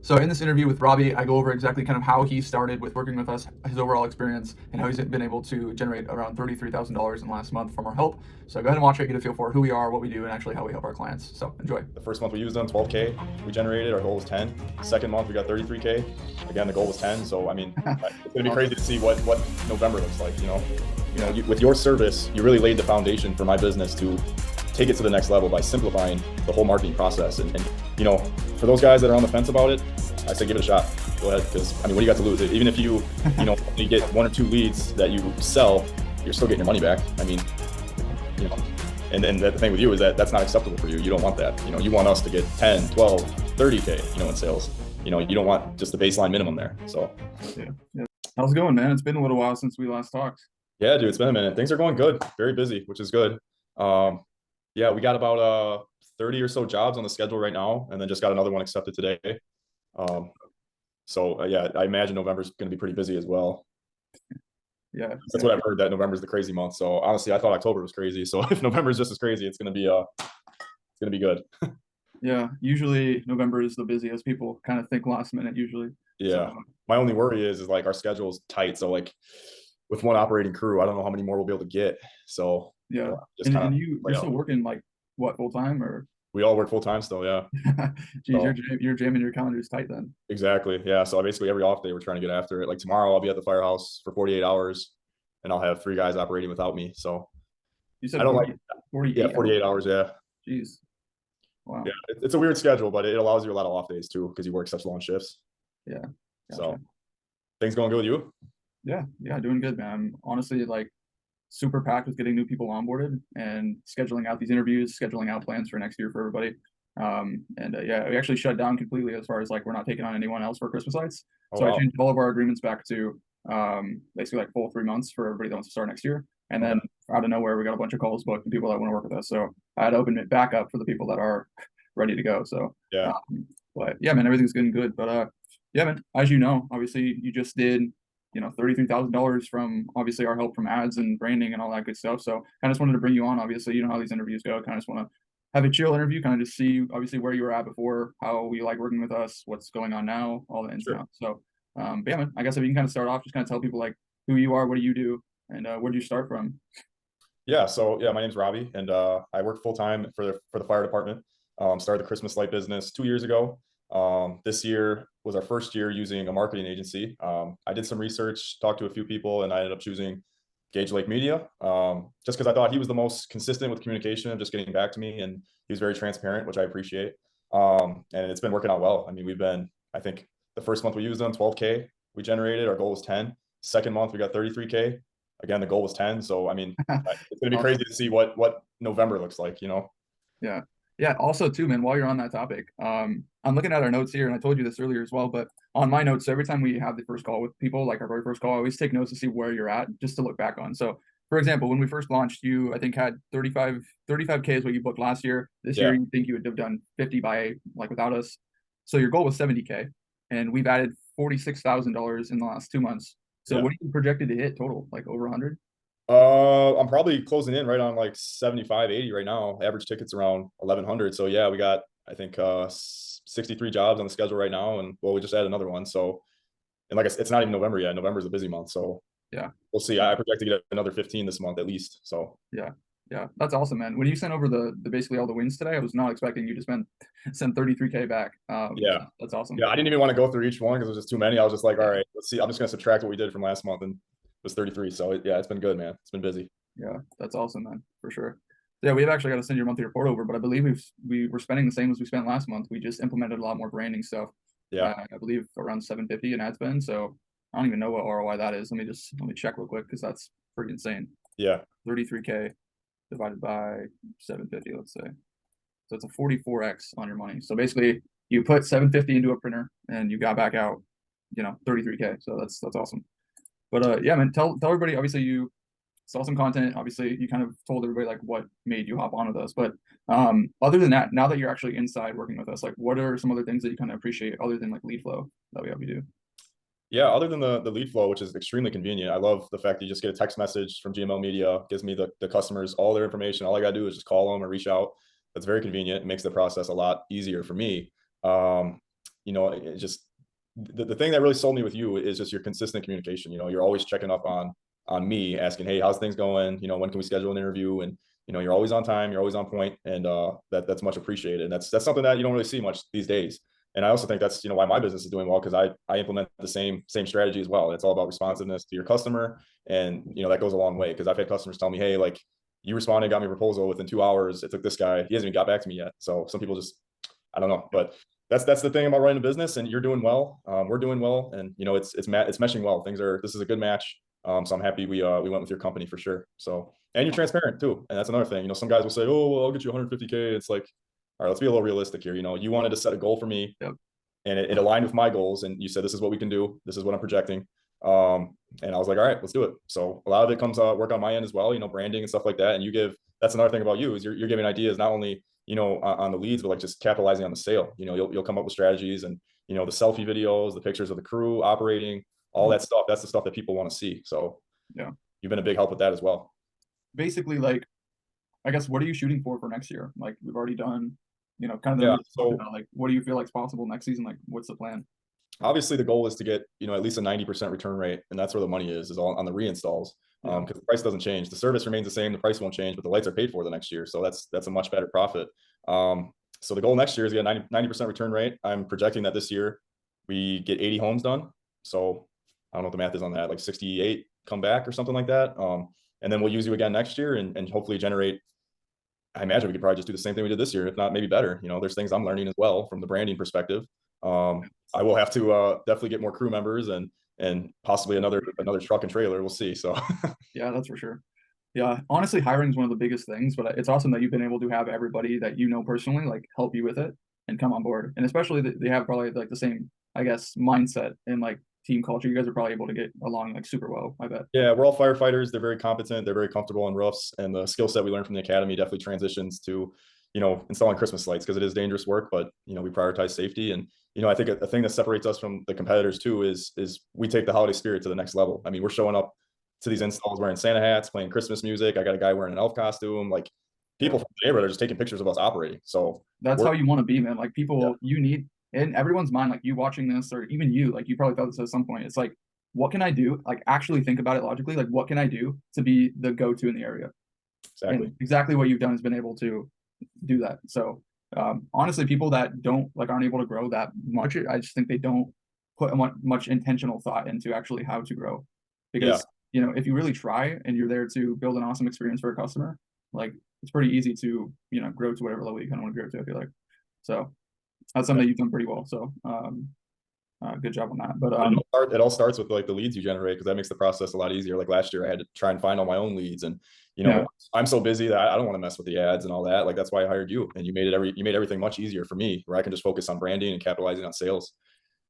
So in this interview with Robbie, I go over exactly kind of how he started with working with us, his overall experience, and how he's been able to generate around $33,000 in the last month from our help. So go ahead and watch it, get a feel for who we are, what we do, and actually how we help our clients. So enjoy. The first month we used them, 12K. We generated, our goal was 10. Second month we got 33K. Again, the goal was 10. So I mean, it's gonna be crazy to see what November looks like. With your service, you really laid the foundation for my business to take it to the next level by simplifying the whole marketing process. And for those guys that are on the fence about it, I say give it a shot. Go ahead, because I mean, what do you got to lose? Even if you you get one or two leads that you sell, you're still getting your money back. I mean, and the thing with you is that that's not acceptable for you. You don't want that. You want us to get 10, 12, 30K, in sales. You don't want just the baseline minimum there. So yeah. How's it going, man? It's been a little while since we last talked. Yeah, dude, it's been a minute. Things are going good. Very busy, which is good. Yeah, we got about 30 or so jobs on the schedule right now, and then just got another one accepted today. Yeah, I imagine November's going to be pretty busy as well. Yeah, that's what I've heard, that November's the crazy month. So honestly, I thought October was crazy. So if November's just as crazy, it's going to be good. Yeah, usually November is the busiest. People kind of think last minute usually. Yeah. So, my only worry is like our schedule is tight. So like with one operating crew, I don't know how many more we'll be able to get. So yeah. And you're still working like what, full time, or? We all work full time still, yeah. Geez, so, you're jamming your calendar is tight then. Exactly, yeah. So basically every off day we're trying to get after it. Like tomorrow I'll be at the firehouse for 48 hours, and I'll have 3 guys operating without me. So you said I don't 40, like 48. Yeah, 48 hours. Yeah. Jeez. Wow. Yeah, it's a weird schedule, but it allows you a lot of off days too because you work such long shifts. Yeah. Gotcha. So things going good with you? Yeah, doing good, man. I'm honestly like super packed with getting new people onboarded and scheduling out these interviews, scheduling out plans for next year for everybody. Yeah, we actually shut down completely as far as like we're not taking on anyone else for Christmas lights. So wow. I changed all of our agreements back to basically like full 3 months for everybody that wants to start next year. And then out of nowhere, we got a bunch of calls booked and people that want to work with us. So I had to open it back up for the people that are ready to go. So yeah, but yeah, man, everything's getting good. But yeah, man, as you know, obviously you just did $33,000 from obviously our help from ads and branding and all that good stuff. So I just wanted to bring you on. Obviously, you know how these interviews go. Kind of just want to have a chill interview, kind of just see obviously where you were at before, how you like working with us, what's going on now, all the ins and outs. So, but yeah, man, I guess if you can kind of start off, just kind of tell people like who you are, what do you do, and where do you start from? Yeah, so yeah, my name's Robbie, and I work full time for the fire department. Started the Christmas light business 2 years ago. This year was our first year using a marketing agency. I did some research, talked to a few people, and I ended up choosing Gage Lake Media, just because I thought he was the most consistent with communication and just getting back to me, and he was very transparent, which I appreciate. And it's been working out well. I mean, I think the first month we used them, 12K we generated. Our goal was 10. Second month we got 33K. Again, the goal was 10. So I mean, it's gonna be crazy to see what November looks like. Yeah. Also, too, man, while you're on that topic, I'm looking at our notes here, and I told you this earlier as well, but on my notes, every time we have the first call with people, like our very first call, I always take notes to see where you're at, just to look back on. So, for example, when we first launched, you, I think, had 35K is what you booked last year. This year, you think you would have done 50 by, like, without us. So your goal was 70K, and we've added $46,000 in the last 2 months. So what are you projected to hit total, like over 100? I'm probably closing in right on like 75, 80 right now. Average ticket's around 1,100. So yeah, we got, I think, 63 jobs on the schedule right now. And well, we just added another one. So, and like I said, it's not even November yet. November's a busy month. So yeah, we'll see. I project to get another 15 this month at least. So yeah, that's awesome, man. When you sent over the basically all the wins today, I was not expecting you to send 33K back. Yeah, that's awesome. Yeah, I didn't even want to go through each one because it was just too many. I was just like, all right, let's see. I'm just gonna subtract what we did from last month, and it was 33. So yeah, it's been good, man. It's been busy. Yeah, that's awesome, man, for sure. Yeah, we've actually got to send your monthly report over, but I believe we were spending the same as we spent last month. We just implemented a lot more branding stuff. Yeah, I believe around 750 in ad spend. So I don't even know what ROI that is. Let me check real quick because that's pretty insane. Yeah, 33K divided by 750, let's say. So it's a 44x on your money. So basically, you put 750 into a printer and you got back out, 33K. So that's awesome. But yeah, man, tell everybody. Obviously, you saw some content. Obviously, you kind of told everybody like what made you hop on with us. But other than that, now that you're actually inside working with us, like what are some other things that you kind of appreciate other than like lead flow that we help you do? Yeah, other than the lead flow, which is extremely convenient. I love the fact that you just get a text message from GML Media, gives me the customers all their information. All I got to do is just call them or reach out. That's very convenient. It makes the process a lot easier for me. you know, it just the thing that really sold me with you is just your consistent communication. You know, you're always checking up on me, asking, hey, how's things going? You know, when can we schedule an interview? And you know, you're always on time, you're always on point, and that's much appreciated. And that's something that you don't really see much these days. And I also think that's, you know, why my business is doing well, because I implement the same strategy as well. It's all about responsiveness to your customer, and you know that goes a long way, because I've had customers tell me, hey, like, you responded, got me a proposal within 2 hours. It took this guy, he hasn't even got back to me yet. So some people just, I don't know, but that's the thing about running a business, and you're doing well. We're doing well, and you know it's meshing well. This is a good match. So I'm happy we went with your company for sure. So, and you're transparent too, and that's another thing. You know, some guys will say, oh, well, I'll get you 150K. It's like, all right, let's be a little realistic here. You know, you wanted to set a goal for me. Yep. And it aligned with my goals, and you said, this is what we can do, this is what I'm projecting. And I was like, all right, let's do it. So a lot of it comes work on my end as well, you know, branding and stuff like that. And that's another thing about you, is you're giving ideas, not only, you know, on the leads, but like just capitalizing on the sale. You know, you'll come up with strategies, and you know, the selfie videos, the pictures of the crew operating, all that stuff. That's the stuff that people want to see. So yeah, you've been a big help with that as well. Basically, like, I guess, what are you shooting for next year? Like, we've already done, you know, kind of Yeah. So like, what do you feel like is possible next season? Like, what's the plan? obviously the goal is to get, you know, at least a 90% return rate, and that's where the money is all on the reinstalls. Because the price doesn't change, the service remains the same, the price won't change, but the lights are paid for the next year, so that's a much better profit. So the goal next year is to get a 90% return rate. I'm projecting that this year we get 80 homes done. So I don't know what the math is on that, like 68 come back or something like that. And then we'll use you again next year, and hopefully generate, I imagine we could probably just do the same thing we did this year, if not maybe better. You know, there's things I'm learning as well from the branding perspective. I will have to definitely get more crew members, and possibly another truck and trailer. We'll see. So Yeah, that's for sure. Yeah, honestly, hiring is one of the biggest things, but it's awesome that you've been able to have everybody that you know personally like help you with it and come on board. And especially that they have probably like the same, I guess, mindset and like team culture. You guys are probably able to get along like super well, I bet. yeah, we're all firefighters. They're very competent. They're very comfortable on roofs, and the skill set we learned from the academy definitely transitions to, you know, installing Christmas lights, because it is dangerous work, but you know, we prioritize safety. And you know, I think a thing that separates us from the competitors too is we take the holiday spirit to the next level. I mean, we're showing up to these installs wearing Santa hats, playing Christmas music. I got a guy wearing an elf costume. Like, people Yeah. from the neighborhood are just taking pictures of us operating. So That's how you want to be, man. Like, yeah, people, you need in everyone's mind, like you watching this, or even you, like you probably thought this at some point. It's like, what can I do? Like, actually think about it logically. Like, what can I do to be the go-to in the area? exactly. And exactly what you've done has been able to do that. So honestly, people that don't like aren't able to grow that much, I just think they don't put much intentional thought into actually how to grow. Yeah. Because you know, if you really try and you're there to build an awesome experience for a customer, like it's pretty easy to, you know, grow to whatever level you kind of want to grow to, I feel like. So that's something that you've done pretty well. So good job on that. But it all starts with like the leads you generate, because that makes the process a lot easier. Like last year, I had to try and find all my own leads, and you know, yeah, I'm so busy that I don't want to mess with the ads and all that. Like, that's why I hired you, and you made everything much easier for me, where I can just focus on branding and capitalizing on sales.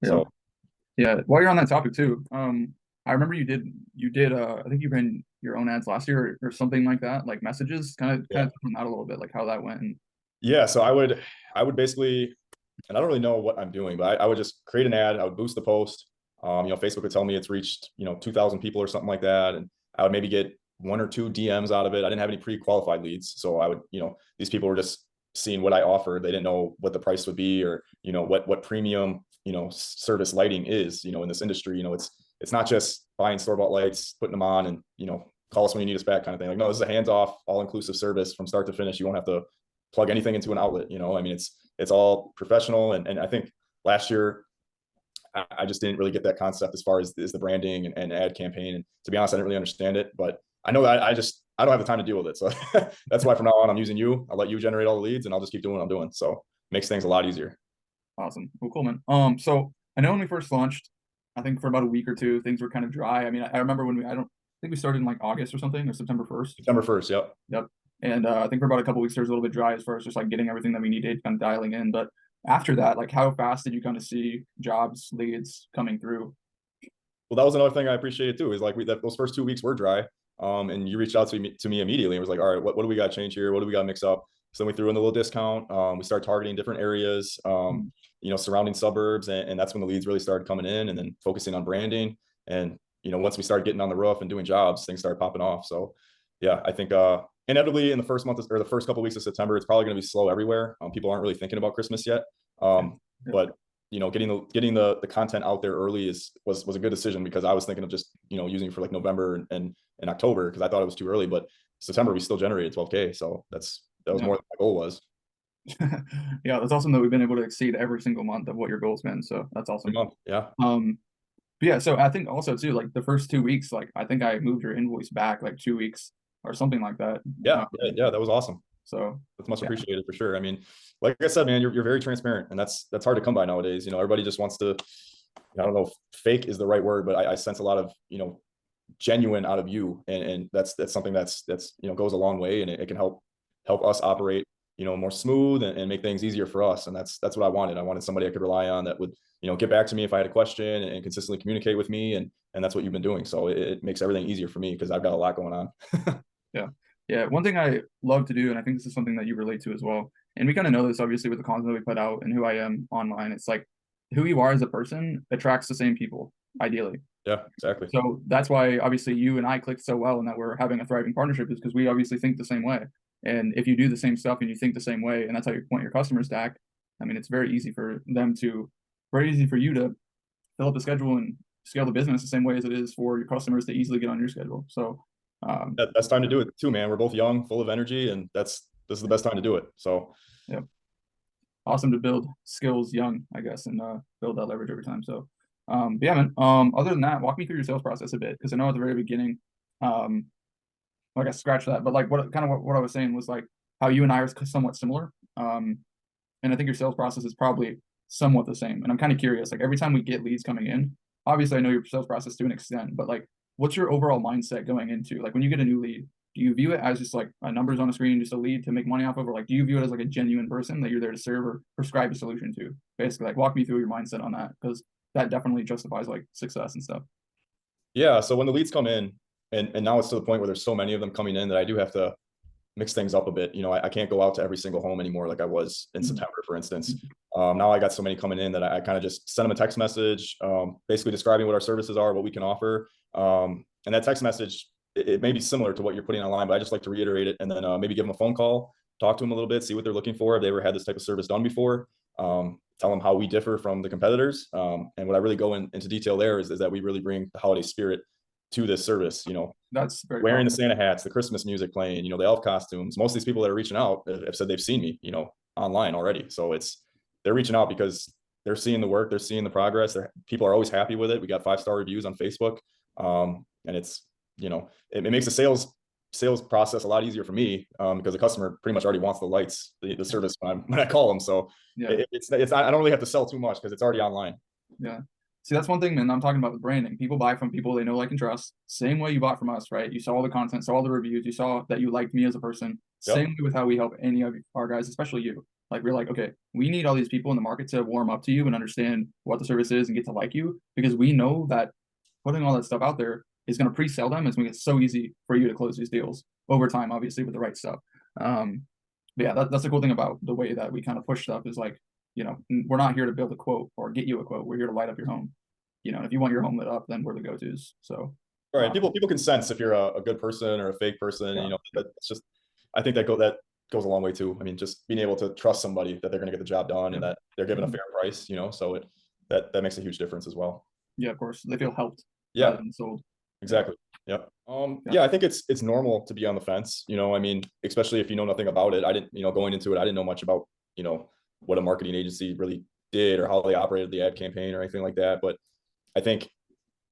yeah, So yeah. While you're on that topic too, I remember you did I think you ran your own ads last year, or something like that, like messages, kind of yeah, touch on that a little bit, like how that went. And yeah. So I would basically, and I don't really know what I'm doing, but I would just create an ad. I would boost the post. You know, Facebook would tell me it's reached, you know, 2,000 people or something like that, and I would maybe get 1 or 2 DMs out of it. I didn't have any pre-qualified leads, so I would, you know, these people were just seeing what I offered. They didn't know what the price would be, or you know, what premium, you know, service lighting is. You know, in this industry, you know, it's not just buying store-bought lights, putting them on, and you know, call us when you need us back kind of thing. Like, no, this is a hands-off, all-inclusive service from start to finish. You won't have to plug anything into an outlet. You know, I mean, it's all professional, and I think last year I just didn't really get that concept as far as the branding and ad campaign. And to be honest, I didn't really understand it, but I know that I don't have the time to deal with it. So that's why from now on, I'm using you. I'll let you generate all the leads, and I'll just keep doing what I'm doing. So it makes things a lot easier. awesome, well, cool, man. So I know when we first launched, I think for about a week or two, things were kind of dry. I mean, I remember when I don't think we started in like August or something, or September 1st. September 1st. Yep. Yep. And I think for about a couple weeks there was a little bit dry as far as just like getting everything that we needed, kind of dialing in. But after that, like how fast did you kind of see jobs, leads coming through? Well, that was another thing I appreciated too, is like those first 2 weeks were dry. And you reached out to me immediately and was like, all right, what do we got to change here? What do we got to mix up? So then we threw in a little discount. We started targeting different areas, you know, surrounding suburbs. And that's when the leads really started coming in, and then focusing on branding. And, you know, once we started getting on the roof and doing jobs, things started popping off. So yeah, I think inevitably in the first month or the first couple of weeks of September, it's probably going to be slow everywhere. People aren't really thinking about Christmas yet. Yeah. But getting the content out there early was a good decision, because I was thinking of just using for like November and October, because I thought it was too early. But September we still generated 12K, so that was Yeah. more than my goal was. Yeah, that's awesome that we've been able to exceed every single month of what your goal's been. So that's Every awesome. month, yeah. But yeah, so I think also too, like the first 2 weeks, like I think I moved your invoice back like 2 weeks or something like that. Yeah, yeah, yeah, that was awesome. So That's much yeah, appreciated for sure. I mean, like I said, man, you're very transparent, and that's hard to come by nowadays. Everybody just wants to, I don't know if fake is the right word, but I sense a lot of, genuine out of you, and that's something that's goes a long way, and it can help us operate, more smooth, and make things easier for us. And that's what I wanted. I wanted somebody I could rely on that would, get back to me if I had a question, and consistently communicate with me, and that's what you've been doing. So it makes everything easier for me, because I've got a lot going on. yeah, yeah. One thing I love to do, and I think this is something that you relate to as well, and we kind of know this obviously with the content that we put out and who I am online. It's like who you are as a person attracts the same people, ideally. Yeah, exactly. So that's why obviously you and I clicked so well and that we're having a thriving partnership, is because we obviously think the same way. And if you do the same stuff and you think the same way, and that's how you want your customers to act, I mean, it's very easy for very easy for you to fill up the schedule and scale the business the same way as it is for your customers to easily get on your schedule. So, That's time to do it too, man. We're both young, full of energy, and this is the best time to do it. So yeah, awesome to build skills young, I guess, and build that leverage over time. So, but yeah, man. Other than that, walk me through your sales process a bit, because I know at the very beginning, um, well, I guess scratch that, but like what I was saying was like how you and I are somewhat similar. And I think your sales process is probably somewhat the same. And I'm kind of curious, like every time we get leads coming in, obviously I know your sales process to an extent, but like what's your overall mindset going into like when you get a new lead? Do you view it as just like a numbers on a screen, just a lead to make money off of, or like do you view it as like a genuine person that you're there to serve or prescribe a solution to? Basically, like walk me through your mindset on that, because that definitely justifies like success and stuff. yeah, so when the leads come in, and now it's to the point where there's so many of them coming in that I do have to mix things up a bit. I can't go out to every single home anymore like I was in September, for instance. Now I got so many coming in that I kind of just send them a text message, basically describing what our services are, what we can offer. And that text message, it may be similar to what you're putting online, but I just like to reiterate it, and then maybe give them a phone call, talk to them a little bit, see what they're looking for, if they ever had this type of service done before. Tell them how we differ from the competitors. And what I really go into detail there is that we really bring the holiday spirit to this service. That's very Wearing the powerful. Santa hats, the Christmas music playing, the elf costumes. Most of these people that are reaching out have said they've seen me, online already. So they're reaching out because they're seeing the work, they're seeing the progress. People are always happy with it. We got 5-star reviews on Facebook, and it's it makes the sales process a lot easier for me, because the customer pretty much already wants the lights, the service when I call them. So Yeah. it's I don't really have to sell too much because it's already online. Yeah. See, that's one thing, man. I'm talking about the branding. People buy from people they know, like, and trust. Same way you bought from us, right? You saw all the content, saw all the reviews, you saw that you liked me as a person. Yep. Same way with how we help any of our guys, especially you. Like, we're like, okay, we need all these people in the market to warm up to you and understand what the service is and get to like you, because we know that putting all that stuff out there is going to pre-sell them. It's going to get so easy for you to close these deals over time, obviously, with the right stuff. But yeah, that's the cool thing about the way that we kind of push stuff is like, we're not here to build a quote or get you a quote. We're here to light up your home. If you want your home lit up, then we're the go-tos. So, all right, people can sense if you're a good person or a fake person. yeah. That's just, I think that goes a long way too. I mean, just being able to trust somebody that they're going to get the job done, and that they're given a fair price. So that makes a huge difference as well. Yeah, of course, they feel helped. Yeah, rather than sold. exactly. Yep. Yeah, I think it's normal to be on the fence. I mean, especially if you know nothing about it. I didn't, going into it, I didn't know much about, what a marketing agency really did or how they operated the ad campaign or anything like that. But I think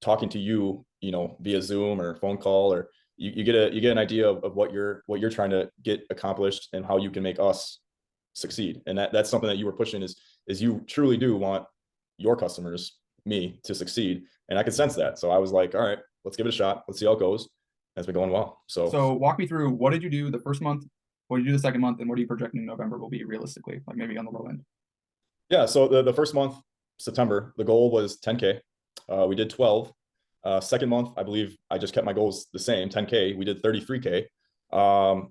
talking to you, via Zoom or phone call, or you get an idea of what you're trying to get accomplished and how you can make us succeed. And that's something that you were pushing is you truly do want your customers, me, to succeed. And I could sense that. So I was like, all right, let's give it a shot. Let's see how it goes. It's been going well. So walk me through, what did you do the first month? What did you do the second month? And what are you projecting November will be realistically, like maybe on the low end? yeah, so the first month, September, the goal was 10K. We did 12. Second month, I believe I just kept my goals the same, 10K. We did 33K.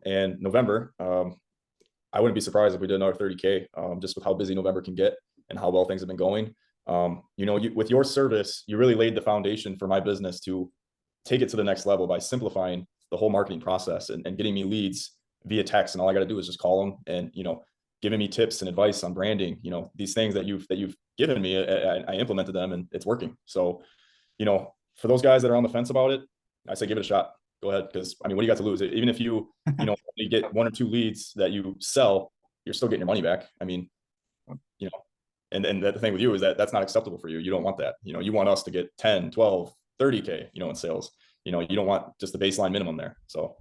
And November, I wouldn't be surprised if we did another 30K, just with how busy November can get and how well things have been going. With your service, you really laid the foundation for my business to take it to the next level by simplifying the whole marketing process and getting me leads via text. And all I got to do is just call them and, giving me tips and advice on branding, these things that you've given me, I implemented them and it's working. So, you know, for those guys that are on the fence about it, I say give it a shot. Go ahead, because I mean, what do you got to lose? Even if you know, you get 1 or 2 leads that you sell, you're still getting your money back. I mean, you know, and the thing with you is that that's not acceptable for you. You don't want that. You know, you want us to get 10, 12, 30K, you know, in sales. You know, you don't want just the baseline minimum there. So